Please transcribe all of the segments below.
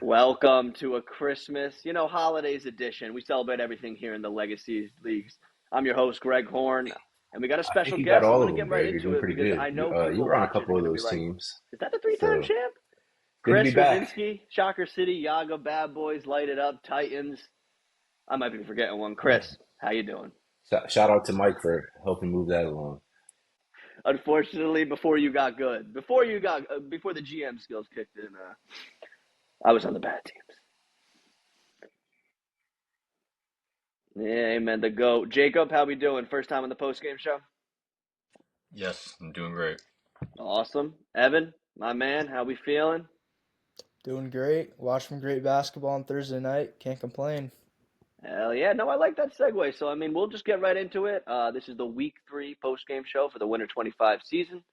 Welcome to a Christmas, holidays edition. We celebrate everything here in the Legacy Leagues. I'm your host, Greg Horne, and we got a I think special you got guest. I'm all going of to them, get right Greg. You're into doing it pretty because good. I You know you people were on a watching are couple of going to be those like, teams, is that the three-time so champ? good to be Chris back. Rudzinski, Shocker City, Yaga, Bad Boys, Light It Up, Titans. I might be forgetting one. Yeah. Chris, how you doing? Shout out to Mike for helping move that along. Unfortunately, before you got good, before the GM skills kicked in, I was on the bad teams. Yeah, amen. The GOAT. Jacob, how we doing? First time on the post-game show? Yes, I'm doing great. Awesome. Evan, my man, how we feeling? Doing great. Watched some great basketball on Thursday night. Can't complain. Hell yeah. No, I like that segue. So, we'll just get right into it. This is the week 3 post-game show for the Winter 25 season.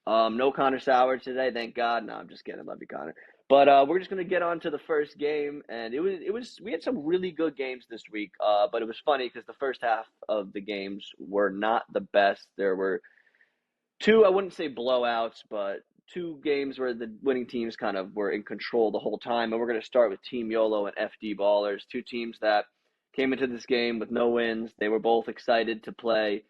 No Connor Sauer today, thank God. No, I'm just kidding. Love you, Connor. But we're just gonna get on to the first game, and we had some really good games this week. But it was funny because the first half of the games were not the best. There were two, I wouldn't say blowouts, but two games where the winning teams kind of were in control the whole time. And we're going to start with Team YOLO and FD Ballers, two teams that came into this game with no wins. They were both excited to play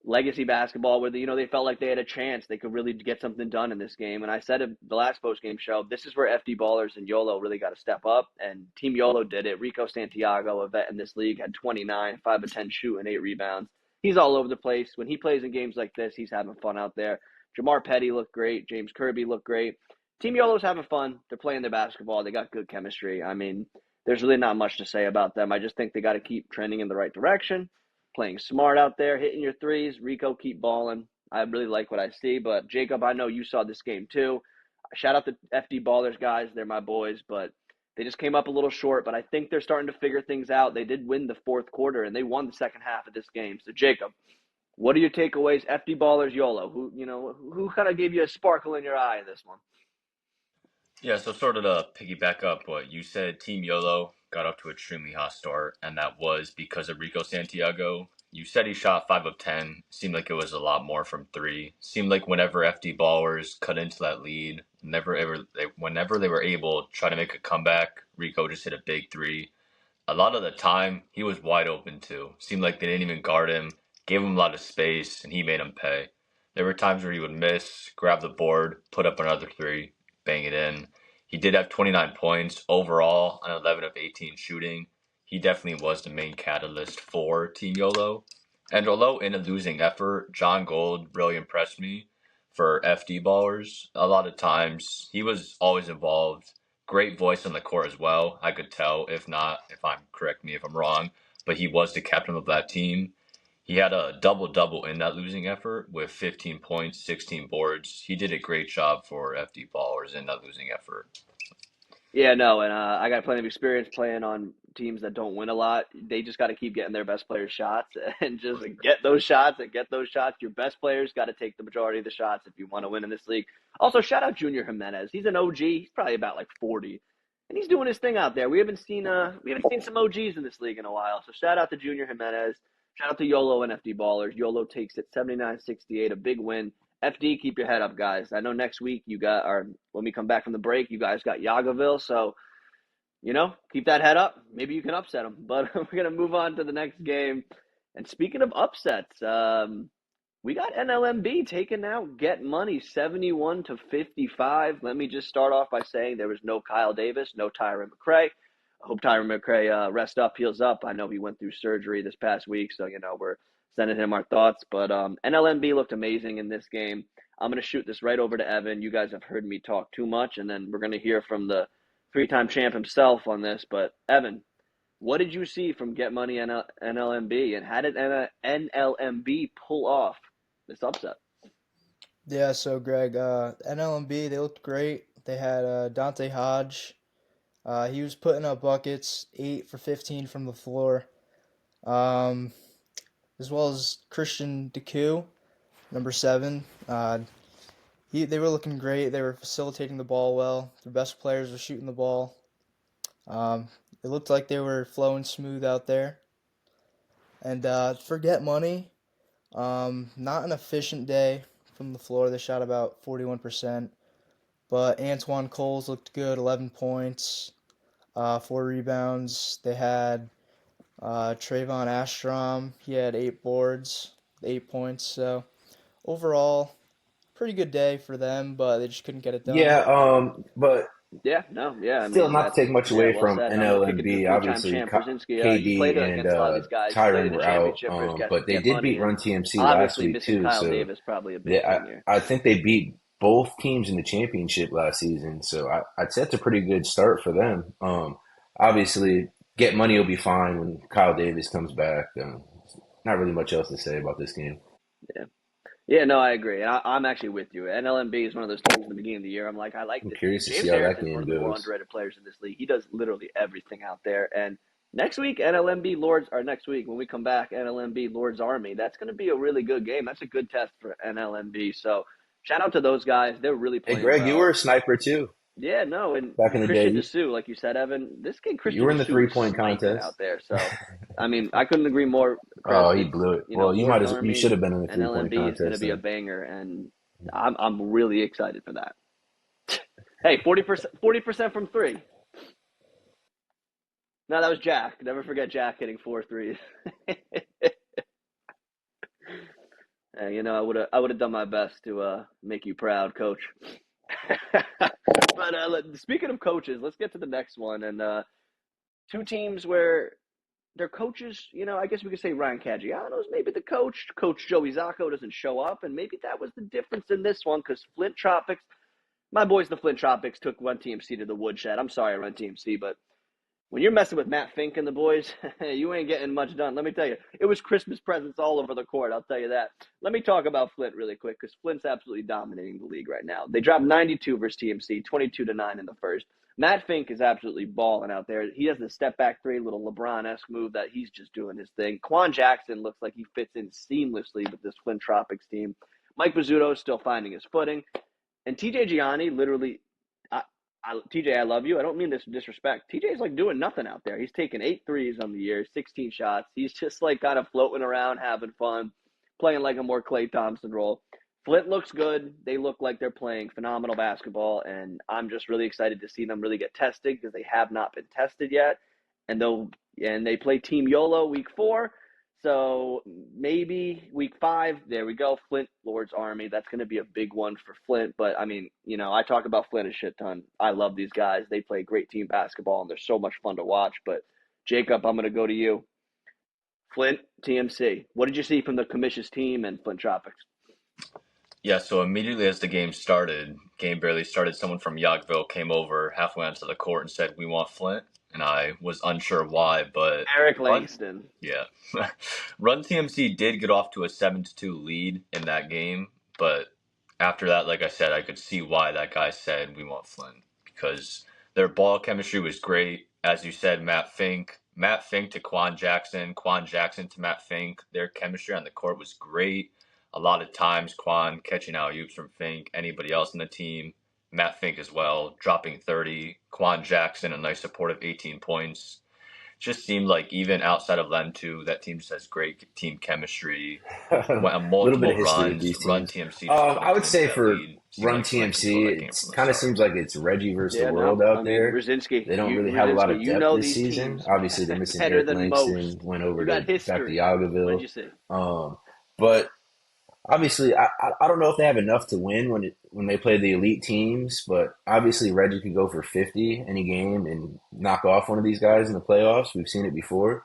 legacy basketball where they felt like they had a chance. They could really get something done in this game. And I said in the last post game show, this is where FD Ballers and YOLO really got to step up. And Team YOLO did it. Rico Santiago, a vet in this league, had 29, 5 of 10 shooting, 8 rebounds. He's all over the place. When he plays in games like this, he's having fun out there. Jamar Petty looked great. James Kirby looked great. Team YOLO's having fun. They're playing their basketball. They got good chemistry. There's really not much to say about them. I just think they got to keep trending in the right direction, playing smart out there, hitting your threes. Rico, keep balling. I really like what I see. But Jacob, I know you saw this game too. Shout out to FD Ballers guys. They're my boys, but they just came up a little short. But I think they're starting to figure things out. They did win the fourth quarter, and they won the second half of this game. So Jacob, what are your takeaways? FD Ballers, YOLO. Who kind of gave you a sparkle in your eye in this one? Yeah, so sort of to piggyback up what you said, Team YOLO got off to an extremely hot start, and that was because of Rico Santiago. You said he shot 5 of 10. Seemed like it was a lot more from 3. Seemed like whenever FD Ballers cut into that lead, whenever they were able to try to make a comeback, Rico just hit a big 3. A lot of the time, he was wide open too. Seemed like they didn't even guard him, gave him a lot of space, and he made him pay. There were times where he would miss, grab the board, put up another 3, bang it in. He did have 29 points overall on 11 of 18 shooting. He definitely was the main catalyst for Team YOLO. And although in a losing effort, John Gold really impressed me for FD ballers. A lot of times, he was always involved. Great voice on the court as well. I could tell. If not, if I'm correct me if I'm wrong, but he was the captain of that team. He had a double double in that losing effort with 15 points, 16 boards. He did a great job for FD Ballers in that losing effort. Yeah, no, and I got plenty of experience playing on teams that don't win a lot. They just got to keep getting their best players shots and just get those shots and get those shots. Your best players got to take the majority of the shots if you want to win in this league. Also, shout out Junior Jimenez. He's an OG. He's probably about like 40, and he's doing his thing out there. We haven't seen some OGs in this league in a while. So shout out to Junior Jimenez. Shout out to YOLO and FD Ballers. YOLO takes it 79-68, a big win. FD, keep your head up, guys. I know next week when we come back from the break, you guys got Yaggaville, so keep that head up. Maybe you can upset them. But we're gonna move on to the next game. And speaking of upsets, we got NLMB taking out Get Money 71-55. Let me just start off by saying there was no Kyle Davis, no Tyron McCray. I hope Tyron McCray rest up, heals up. I know he went through surgery this past week, so we're sending him our thoughts. But NLMB looked amazing in this game. I'm gonna shoot this right over to Evan. You guys have heard me talk too much, and then we're gonna hear from the three-time champ himself on this. But Evan, what did you see from Get Money and NLMB, and how did NLMB pull off this upset? Yeah, so Greg, NLMB, they looked great. They had Dante Hodge. He was putting up buckets, 8 for 15 from the floor, um, as well as Christian Deku, number 7. They were looking great. They were facilitating the ball well. Their best players were shooting the ball. Um, it looked like they were flowing smooth out there. And for Get Money, not an efficient day from the floor. They shot about 41%. But Antoine Coles looked good, 11 points. 4 rebounds. They had Trayvon Astrom. He had 8 boards, 8 points. So overall, pretty good day for them, but they just couldn't get it done. Yeah, but Yeah, no, yeah. I still, mean, not to that's take much yeah, away well from said. And I'm gonna kick it to the NLMB. three-time Obviously, champ Rudzinski. He played KD and against a lot of these guys. He played in Tyron the were out, championship for his but they Get did Money, beat and Run TMC last obviously week missing too. Kyle So Davis probably a big they, thing here. I think they beat both teams in the championship last season. So I'd say it's a pretty good start for them. Obviously, Get Money will be fine when Kyle Davis comes back. Not really much else to say about this game. Yeah. Yeah, no, I agree. I'm actually with you. NLMB is one of those teams in the beginning of the year. I'm like, I like I'm this team. curious to see James how that Harrison is one game of the more goes. underrated players in this league. He does literally everything out there. And next week, NLMB Lords, or next week when we come back, NLMB Lords Army. That's going to be a really good game. That's a good test for NLMB. So shout out to those guys. They're really Hey, playing Greg, you were well. a sniper too Yeah, no, and back in the day. Christian Dessou, like you said, Evan, this kid You Christian were in the Dessou was 3-point sniping contest. out there. So, I mean, I couldn't agree more. Oh, Chris, he it's blew it. Well, Lord's you should Army have been in the and 3-point LMB is going to contest be a then. banger, and I'm really excited for that. Hey, 40% from three. No, that was Jack. Never forget Jack hitting 4 threes. You know, I would have done my best to make you proud, Coach. But speaking of coaches, let's get to the next one. And two teams where their coaches, you know, I guess we could say Ryan Caggiano's maybe the coach. Coach Joey Zacco doesn't show up, and maybe that was the difference in this one because Flint Tropics, my boys, the Flint Tropics, took Run TMC to the woodshed. I'm sorry, Run TMC, but when you're messing with Matt Fink and the boys, you ain't getting much done. Let me tell you, it was Christmas presents all over the court. I'll tell you that. Let me talk about Flint really quick because Flint's absolutely dominating the league right now. They dropped 92 versus TMC, 22-9 in the first. Matt Fink is absolutely balling out there. He has the step back three, little LeBron-esque move that he's just doing his thing. Quan Jackson looks like he fits in seamlessly with this Flint Tropics team. Mike Bizzuto is still finding his footing. And TJ Gianni literally TJ, I love you. I don't mean this disrespect. TJ's like doing nothing out there. He's taken 8 threes on the year, 16 shots. He's just like kind of floating around, having fun, playing like a more Klay Thompson role. Flint looks good. They look like they're playing phenomenal basketball, and I'm just really excited to see them really get tested because they have not been tested yet. And they play Team YOLO week 4. So maybe week 5, there we go. Flint Lords Army. That's going to be a big one for Flint. But I mean, you know, I talk about Flint a shit ton. I love these guys. They play great team basketball, and they're so much fun to watch. But Jacob, I'm going to go to you. Flint TMC. What did you see from the Commission's team and Flint Tropics? Yeah, so immediately as the game barely started, someone from Yaggaville came over halfway onto the court and said, "We want Flint." And I was unsure why, but Eric Langston. Yeah. Run TMC did get off to a 7-2 lead in that game, but after that, like I said, I could see why that guy said we want Flint because their ball chemistry was great. As you said, Matt Fink to Quan Jackson to Matt Fink. Their chemistry on the court was great. A lot of times, Quan catching out-oops from Fink, anybody else in the team. Matt Fink as well, dropping 30. Quan Jackson, a nice supportive 18 points. Just seemed like even outside of them two, that team just has great team chemistry. Went on A little bit multiple of history with runs. these Run teams. TMC just I going would into say that for lead. Seemed Run like Flint controlled TMC, that game it from the kind of start. seems like it's Reggie versus the Yeah, world no. out I mean, there. Rudzinski, They don't really have a lot of you depth know this these season. teams Obviously, they're missing better Eric than Langston, most. went over You got to back to history. What'd Yaggaville. you see? But obviously, I don't know if they have enough to win when they play the elite teams. But obviously, Reggie could go for 50 any game and knock off one of these guys in the playoffs. We've seen it before.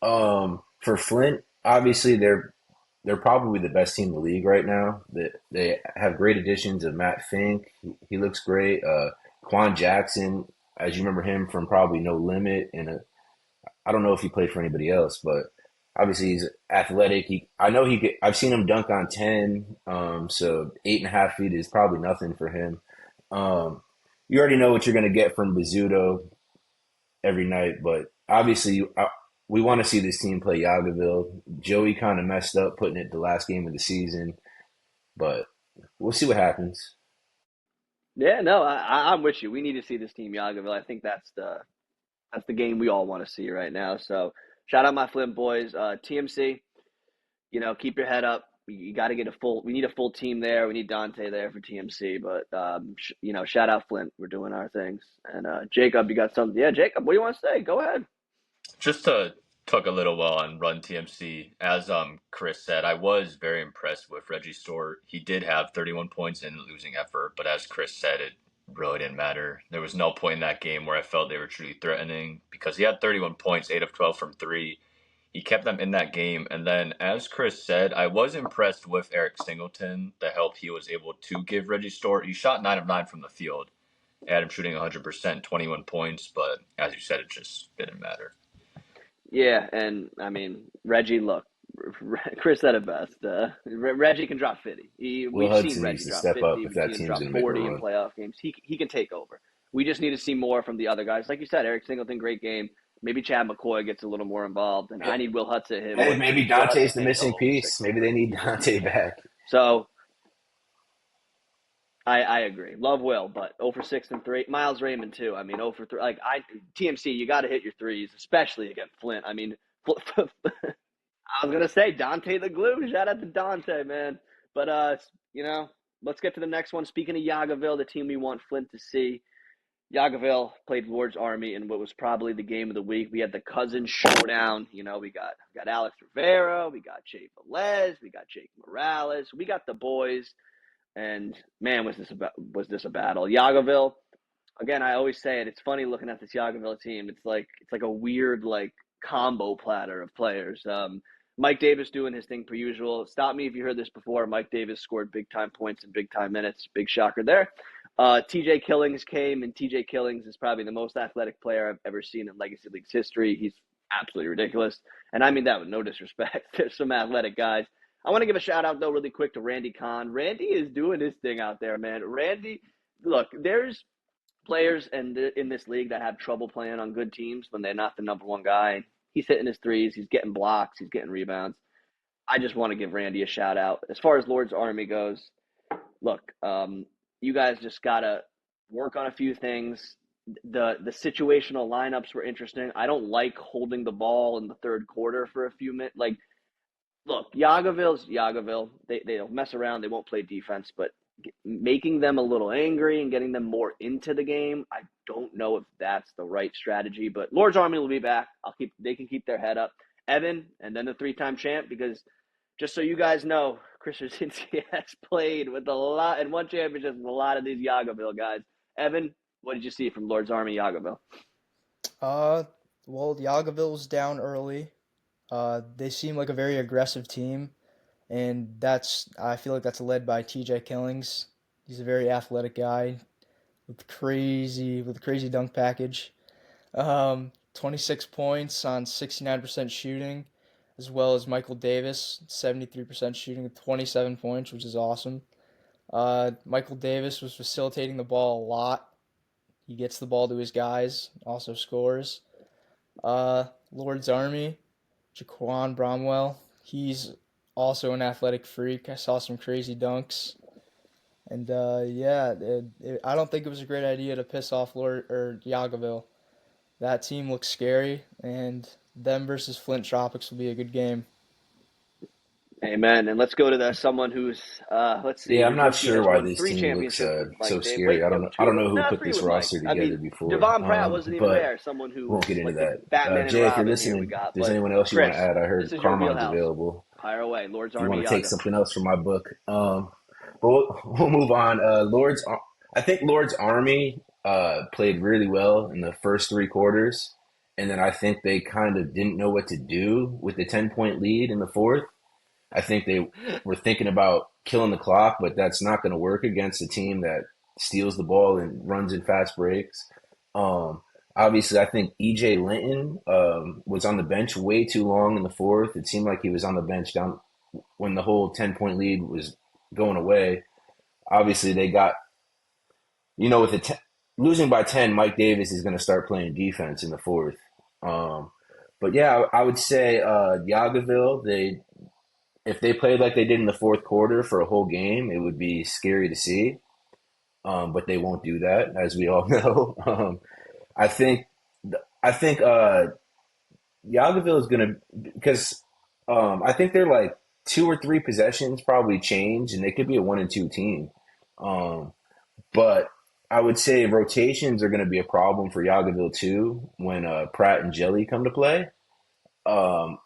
For Flint, obviously they're probably the best team in the league right now. They have great additions of Matt Fink. He looks great. Quan Jackson, as you remember him from probably No Limit, and I don't know if he played for anybody else, but obviously he's athletic. I know he could. I've seen him dunk on 10. So 8.5 feet is probably nothing for him. You already know what you're going to get from Bizzuto every night, but obviously we want to see this team play Yaggaville. Joey kind of messed up putting it the last game of the season, but we'll see what happens. Yeah, no, I'm with you. We need to see this team Yaggaville. I think that's the game we all want to see right now. So shout out my Flint boys, TMC. You know, keep your head up. you got to get we need a full team there. We need Dante there for TMC, but shout out Flint. We're doing our things. And Jacob, you got something? Yeah, Jacob, what do you want to say? Go ahead. Just to talk a little while on Run TMC, as Chris said, I was very impressed with Reggie Stort. He did have 31 points in losing effort, but as Chris said, it really didn't matter. There was no point in that game where I felt they were truly threatening because he had 31 points, 8 of 12 from 3. He kept them in that game. And then, as Chris said, I was impressed with Eric Singleton, the help he was able to give Reggie Stort. He shot 9 of 9 from the field. I had him shooting 100%, 21 points, but as you said, it just didn't matter. Yeah, and I mean, Reggie, look, Chris said it best. Reggie can drop 50. We've Hudson seen Reggie needs to drop step 50. up We've if that seen him team's drop going to make a 40 in run. playoff games. He can take over. We just need to see more from the other guys. Like you said, Eric Singleton, great game. Maybe Chad McCoy gets a little more involved, and I need Will Hudson. Hey, maybe Dante's the missing piece. Maybe they need Dante back. So I agree. Love Will, but 0 for 6 and 3. Miles Raymond too. I mean, 0 for 3. Like TMC, you got to hit your threes, especially against Flint. I mean, I was gonna say Dante the glue. Shout out to Dante, man. But let's get to the next one. Speaking of Yaggaville, the team we want Flint to see. Yaggaville played Lords Army in what was probably the game of the week. We had the cousin showdown. We got Alex Rivera, we got Jay Velez, we got Jake Morales, we got the boys, and man, was this a battle? Yaggaville, again, I always say it. It's funny looking at this Yaggaville team. It's like a weird combo platter of players. Mike Davis doing his thing per usual. Stop me if you heard this before. Mike Davis scored big time points in big time minutes. Big shocker there. TJ Killings came, and TJ Killings is probably the most athletic player I've ever seen in Legacy League's history. He's absolutely ridiculous. And I mean that with no disrespect. There's some athletic guys. I want to give a shout out, though, really quick to Randy Kahn. Randy is doing his thing out there, man. Randy, look, there's players in this league that have trouble playing on good teams when they're not the number one guy. He's hitting his threes. He's getting blocks. He's getting rebounds. I just want to give Randy a shout out. As far as Lord's Army goes, look, you guys just got to work on a few things. The situational lineups were interesting. I don't like holding the ball in the third quarter for a few minutes. Look, Yaggaville's Yaggaville. They don't mess around. They won't play defense, but making them a little angry and getting them more into the game, I don't know if that's the right strategy. But Lord's Army will be back. They can keep their head up. Evan, and then the 3-time champ, because just so you guys know, Chris Rudzinski has played with in one championship with a lot of these Yaggaville guys. Evan, what did you see from Lord's Army Yaggaville? Well, Yaggaville was down early. They seem like a very aggressive team, and I feel like that's led by TJ Killings. He's a very athletic guy with a crazy dunk package. 26 points on 69% shooting, as well as Michael Davis, 73% shooting with 27 points, which is awesome. Michael Davis was facilitating the ball a lot. He gets the ball to his guys, also scores. Lord's Army, Jaquan Bromwell, he's also an athletic freak. I saw some crazy dunks. And I don't think it was a great idea to piss off Yaggaville. That team looks scary, and them versus Flint Tropics will be a good game. Amen. And let's go to someone who's let's see. Yeah, I'm not sure why this team looks so scary. I don't know who put this roster together before. Devon Pratt wasn't even there. Someone who won't get into that. Batman Jay, if you're and listening, if there's anyone else you want to add, I heard Carmine's available. Fire away, Lord's Army. You want to take something else from my book? But we'll move on. I think Lord's Army played really well in the first 3 quarters, and then I think they kind of didn't know what to do with the 10-point lead in the fourth. I think they were thinking about killing the clock, but that's not going to work against a team that steals the ball and runs in fast breaks. Obviously, I think E.J. Linton was on the bench way too long in the fourth. It seemed like he was on the bench down when the whole 10-point lead was going away. Obviously, they got, with losing by 10, Mike Davis is going to start playing defense in the fourth. But yeah, I would say Yaggaville, if they played like they did in the fourth quarter for a whole game, it would be scary to see. But they won't do that, as we all know. I think Yaggaville is going to – because I think they're like 2 or 3 possessions probably change, and they could be a 1-2 team. But I would say rotations are going to be a problem for Yaggaville too when Pratt and Jelly come to play. Um,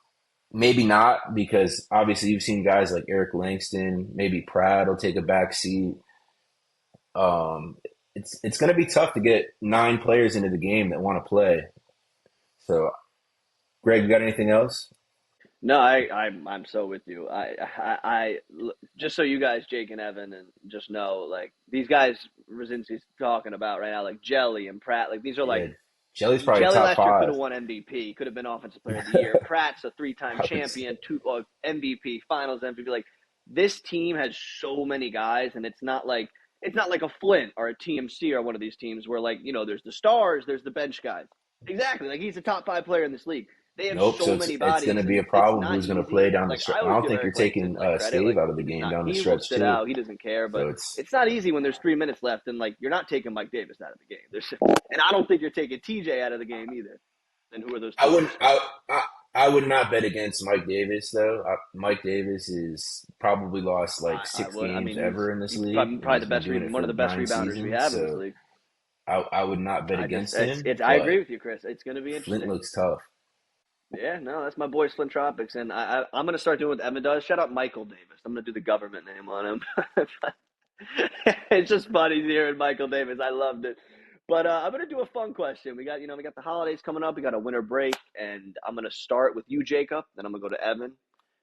Maybe not, because obviously you've seen guys like Eric Langston. Maybe Pratt will take a back seat. Um, it's going to be tough to get 9 players into the game that want to play. So, Greg, you got anything else? No, I'm so with you. Just so you guys, Jake and Evan, and just know, like these guys Rudzinski's talking about right now, like Jelly and Pratt, like these are like Yeah, Jelly's probably Jelly top last year could 5. have won MVP, could have been Offensive Player of the Year. Pratt's a 3-time I would say. champion, MVP, Finals MVP. Like this team has so many guys, and it's not like a Flint or a TMC or one of these teams where like there's the stars, there's the bench guys. Exactly, like he's a top 5 player in this league. They have Nope. So so it's many it's going to bodies, be a and it's problem not who's going to play easy. down the Like stretch. I I always don't give think you're Eric Langston taking like credit. Stave Like out of the he's game not, down the he will stretch sit too. out. He doesn't care. But So it's it's not easy when there's 3 minutes left, and like you're not taking Mike Davis out of the game. And I don't think you're taking TJ out of the game either. And who are those I two wouldn't. other stars? I would not bet against Mike Davis though. Mike Davis is probably lost like I six would. I games mean, ever in this he's league, and probably he's been doing it one of for the best 9 rebounders we seasons. have in this So league. I would not bet I just against him. it's. I But agree with you, Chris. It's going to be Flint interesting. looks tough. Yeah, no, that's my boy Flint Tropics, and I'm gonna start doing what Evan does. Shout out Michael Davis. I'm gonna do the government name on him. It's just funny hearing Michael Davis. I loved it. But I'm gonna do a fun question. We got the holidays coming up. We got a winter break, and I'm gonna start with you, Jacob. Then I'm gonna go to Evan,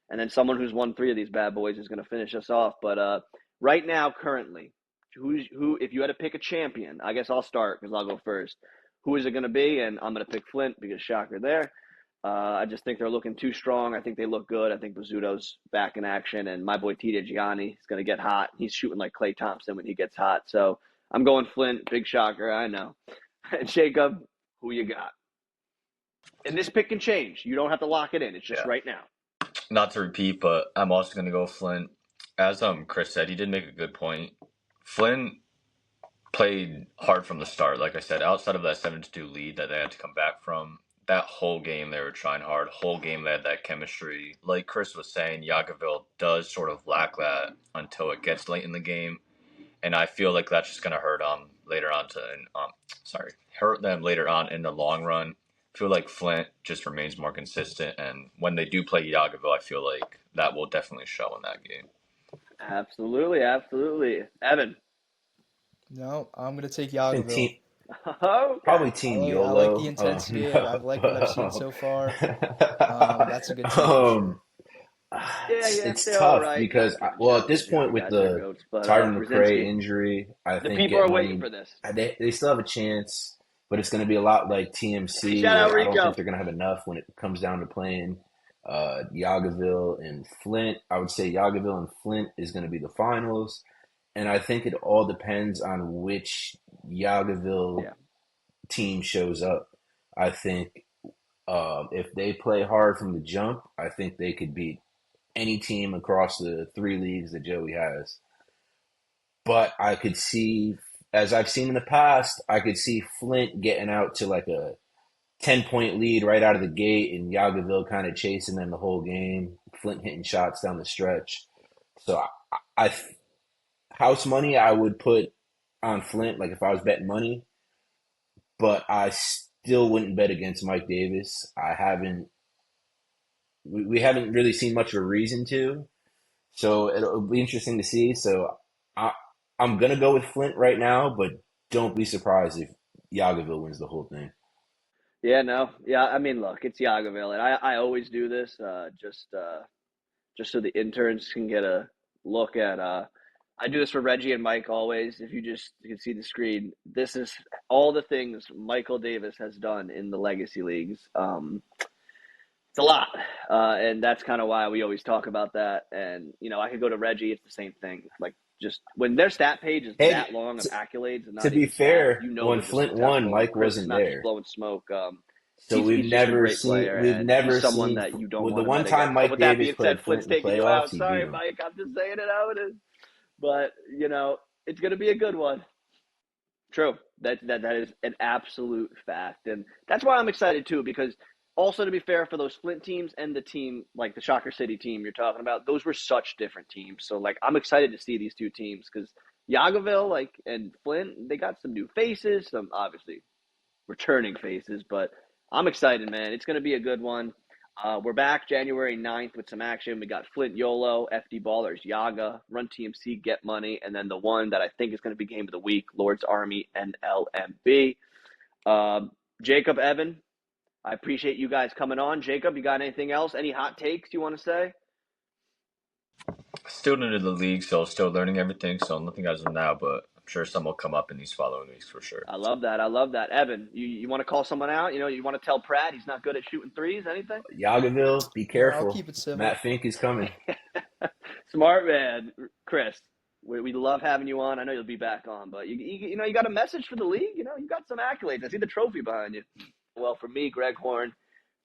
and then someone who's won 3 of these bad boys is gonna finish us off. But right now, currently, who? If you had to pick a champion, I guess I'll start because I'll go first. Who is it gonna be? And I'm gonna pick Flint because shocker there. I just think they're looking too strong. I think they look good. I think Bazzuto's back in action, and my boy Tita Gianni is going to get hot. He's shooting like Klay Thompson when he gets hot. So I'm going Flint. Big shocker, I know. Jacob, who you got? And this pick can change. You don't have to lock it in. It's just Yeah. right now. Not to repeat, but I'm also going to go Flint. As Chris said, he did make a good point. Flint played hard from the start. Like I said, outside of that 7-2 lead that they had to come back from, that whole game they were trying hard. Whole game they had that chemistry. Like Chris was saying, Yaggaville does sort of lack that until it gets late in the game, and I feel like that's just going to hurt them later on in the long run. I feel like Flint just remains more consistent, and when they do play Yaggaville, I feel like that will definitely show in that game. Absolutely, absolutely. Evan. No, I'm gonna take I think Yaggaville. Okay. probably Team I like the YOLO. intensity. No, I've liked what I've seen but so far. That's a good team for sure. Yeah, it's they're all tough right. because Kevin well, at this Jones, point you with guys are the goats. But Tyron McRae Rudzinski, injury, I the think people are getting waiting money for this. they still have a chance, but it's going to be a lot like Hey, TMC shout out where I don't Rico. think they're going to have enough when it comes down to playing Yaggaville and Flint. I would say Yaggaville and Flint is going to be the finals, and I think it all depends on which Yaggaville Yeah. team shows up. I think if they play hard from the jump, I think they could beat any team across the 3 leagues that Joey has. But I could see, as I've seen in the past, I could see Flint getting out to like a 10-point lead right out of the gate and Yaggaville kind of chasing them the whole game, Flint hitting shots down the stretch. So I house money I would put on Flint, like if I was betting money, but I still wouldn't bet against Mike Davis. We haven't really seen much of a reason to. So it'll be interesting to see. So I, I'm gonna go with Flint right now, but don't be surprised if Yaggaville wins the whole thing. Yeah, no. Yeah, I mean, look, it's Yaggaville, and I always do this just so the interns can get a look at. I do this for Reggie and Mike always. If you can see the screen, this is all the things Michael Davis has done in the legacy leagues. It's a lot, and that's kind of why we always talk about that. And I could go to Reggie; it's the same thing. Like just when their stat page is Hey, that long of t- accolades and to not be even stats, fair, when they're just Flint won, successful. And Mike Chris is wasn't not just there. blowing smoke. So He's just a great player, we've and he's never someone seen that you don't with the want to one bet time against. So Mike with that Davis being said, played Flint Flint's in the taking you playoffs, out. he beat Sorry, him. Mike. I'm just saying it how it is. But it's going to be a good one. True. That is an absolute fact, and that's why I'm excited too because Also, to be fair, for those Flint teams and the team, like the Shocker City team you're talking about, those were such different teams. So, like, I'm excited to see these two teams because Yaggaville, like, and Flint, they got some new faces, some obviously returning faces, but I'm excited, man. It's going to be a good one. We're back January 9th with some action. We got Flint YOLO, FD Ballers, Yaga, Run TMC, Get Money, and then the one that I think is going to be game of the week, Lords Army and LMB. Jacob, Evan, I appreciate you guys coming on. Jacob, you got anything else? Any hot takes you want to say? Still new to the league, so still learning everything. So nothing as of now, but I'm sure some will come up in these following weeks for sure. I love that. I love that. Evan, you want to call someone out? You want to tell Pratt he's not good at shooting threes? Anything? Yaggaville, be Yeah, I'll careful. keep it civil. Matt Fink is coming. Smart man, Chris. We love having you on. I know you'll be back on, but you got a message for the league. You got some accolades. I see the trophy behind you. Well, for me, Greg Horne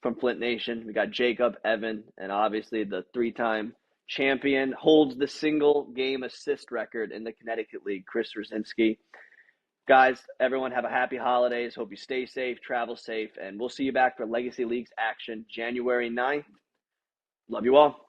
from Flint Nation, we got Jacob, Evan, and obviously the 3-time champion, holds the single game assist record in the Connecticut League, Chris Rudzinski. Guys, everyone have a happy holidays. Hope you stay safe, travel safe, and we'll see you back for Legacy Leagues action January 9th. Love you all.